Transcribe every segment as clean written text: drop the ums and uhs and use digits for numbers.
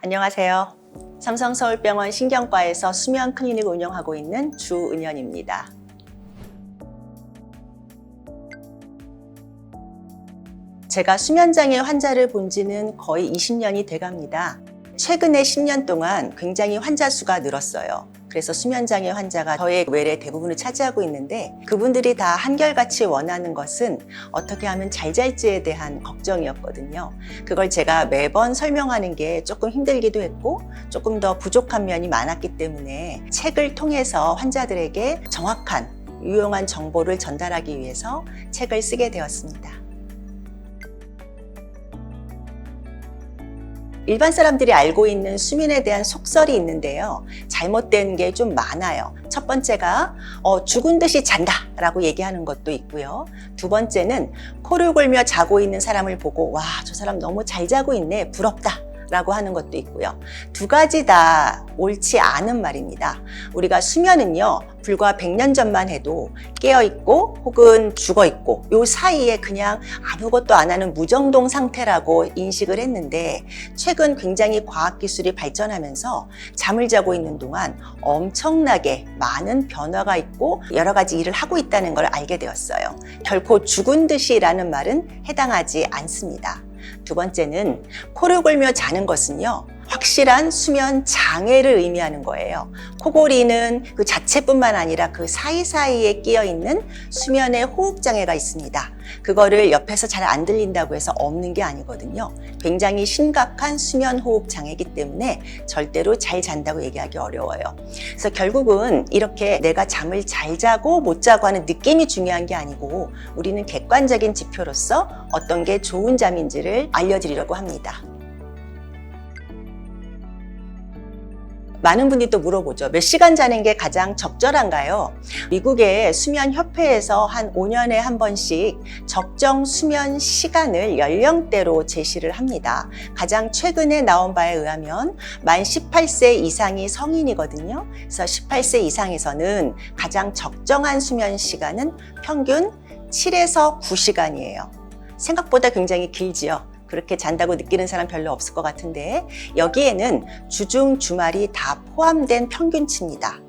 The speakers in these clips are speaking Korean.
안녕하세요. 삼성서울병원 신경과에서 수면 클리닉 운영하고 있는 주은현입니다. 제가 수면장애 환자를 본 지는 거의 20년이 돼갑니다. 최근에 10년 동안 굉장히 환자 수가 늘었어요. 그래서 수면장애 환자가 저의 외래 대부분을 차지하고 있는데, 그분들이 다 한결같이 원하는 것은 어떻게 하면 잘 잘지에 대한 걱정이었거든요. 그걸 제가 매번 설명하는 게 조금 힘들기도 했고 조금 더 부족한 면이 많았기 때문에 책을 통해서 환자들에게 정확한 유용한 정보를 전달하기 위해서 책을 쓰게 되었습니다. 일반 사람들이 알고 있는 수면에 대한 속설이 있는데요. 잘못된 게 좀 많아요. 첫 번째가 죽은 듯이 잔다 라고 얘기하는 것도 있고요. 두 번째는 코를 골며 자고 있는 사람을 보고 와, 저 사람 너무 잘 자고 있네, 부럽다 라고 하는 것도 있고요. 두 가지 다 옳지 않은 말입니다. 우리가 수면은요, 불과 100년 전만 해도 깨어있고 혹은 죽어있고 요 사이에 그냥 아무것도 안 하는 무정동 상태라고 인식을 했는데, 최근 굉장히 과학기술이 발전하면서 잠을 자고 있는 동안 엄청나게 많은 변화가 있고 여러 가지 일을 하고 있다는 걸 알게 되었어요. 결코 죽은 듯이라는 말은 해당하지 않습니다. 두 번째는 코를 골며 자는 것은요, 확실한 수면 장애를 의미하는 거예요. 코골이는 그 자체뿐만 아니라 그 사이사이에 끼어 있는 수면의 호흡 장애가 있습니다. 그거를 옆에서 잘 안 들린다고 해서 없는 게 아니거든요. 굉장히 심각한 수면 호흡 장애이기 때문에 절대로 잘 잔다고 얘기하기 어려워요. 그래서 결국은 이렇게 내가 잠을 잘 자고 못 자고 하는 느낌이 중요한 게 아니고, 우리는 객관적인 지표로서 어떤 게 좋은 잠인지를 알려드리려고 합니다. 많은 분들이 또 물어보죠. 몇 시간 자는 게 가장 적절한가요? 미국의 수면협회에서 한 5년에 한 번씩 적정 수면 시간을 연령대로 제시를 합니다. 가장 최근에 나온 바에 의하면 만 18세 이상이 성인이거든요. 그래서 18세 이상에서는 가장 적정한 수면 시간은 평균 7에서 9시간이에요. 생각보다 굉장히 길지요. 그렇게 잔다고 느끼는 사람 별로 없을 것 같은데, 여기에는 주중, 주말이 다 포함된 평균치입니다.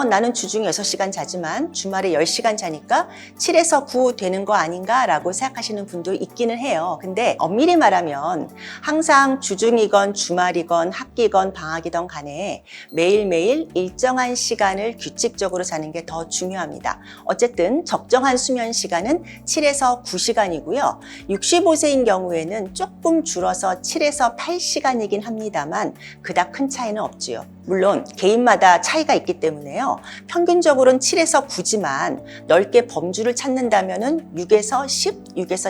나는 주중에 6시간 자지만 주말에 10시간 자니까 7에서 9 되는 거 아닌가 라고 생각하시는 분도 있기는 해요. 근데 엄밀히 말하면 항상 주중이건 주말이건 학기건 방학이건 간에 매일매일 일정한 시간을 규칙적으로 자는 게 더 중요합니다. 어쨌든 적정한 수면 시간은 7에서 9시간이고요. 65세인 경우에는 조금 줄어서 7에서 8시간이긴 합니다만 그닥 큰 차이는 없지요. 물론 개인마다 차이가 있기 때문에요. 평균적으로는 7에서 9지만 넓게 범주를 찾는다면 6에서 10, 6에서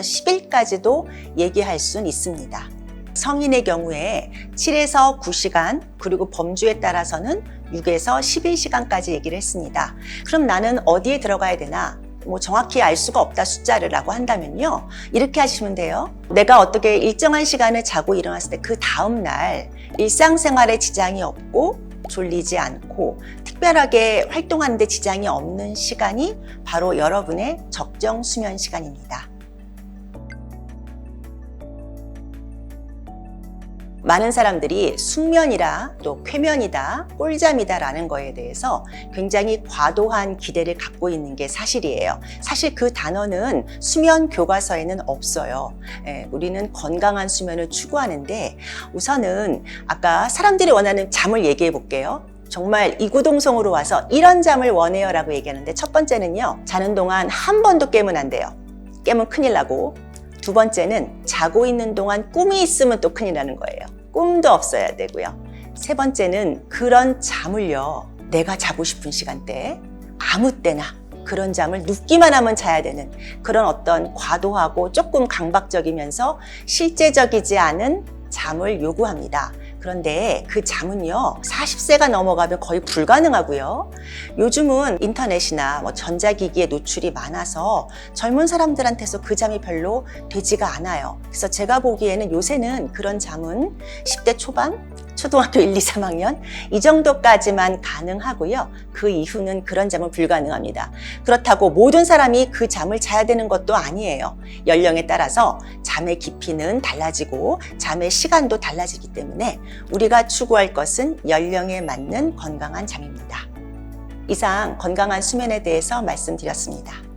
10일까지도 얘기할 수는 있습니다. 성인의 경우에 7에서 9시간, 그리고 범주에 따라서는 6에서 11시간까지 얘기를 했습니다. 그럼 나는 어디에 들어가야 되나? 정확히 알 수가 없다 숫자를 라고 한다면요, 이렇게 하시면 돼요. 내가 어떻게 일정한 시간을 자고 일어났을 때 그 다음날 일상생활에 지장이 없고 졸리지 않고 특별하게 활동하는데 지장이 없는 시간이 바로 여러분의 적정 수면 시간입니다. 많은 사람들이 숙면이라 또 쾌면이다, 꿀잠이다 라는 거에 대해서 굉장히 과도한 기대를 갖고 있는 게 사실이에요. 사실 그 단어는 수면 교과서에는 없어요. 우리는 건강한 수면을 추구하는데, 우선은 아까 사람들이 원하는 잠을 얘기해 볼게요. 정말 이구동성으로 와서 이런 잠을 원해요 라고 얘기하는데, 첫 번째는요, 자는 동안 한 번도 깨면 안 돼요. 깨면 큰일 나고, 두 번째는 자고 있는 동안 꿈이 있으면 또 큰일 나는 거예요. 꿈도 없어야 되고요. 세 번째는 그런 잠을요, 내가 자고 싶은 시간대에 아무 때나 그런 잠을 눕기만 하면 자야 되는 그런 어떤 과도하고 조금 강박적이면서 실제적이지 않은 잠을 요구합니다. 그런데 그 잠은요, 40세가 넘어가면 거의 불가능하고요. 요즘은 인터넷이나 전자기기에 노출이 많아서 젊은 사람들한테서 그 잠이 별로 되지가 않아요. 그래서 제가 보기에는 요새는 그런 잠은 10대 초반, 초등학교 1, 2, 3학년 이 정도까지만 가능하고요. 그 이후는 그런 잠은 불가능합니다. 그렇다고 모든 사람이 그 잠을 자야 되는 것도 아니에요. 연령에 따라서 잠의 깊이는 달라지고 잠의 시간도 달라지기 때문에 우리가 추구할 것은 연령에 맞는 건강한 잠입니다. 이상 건강한 수면에 대해서 말씀드렸습니다.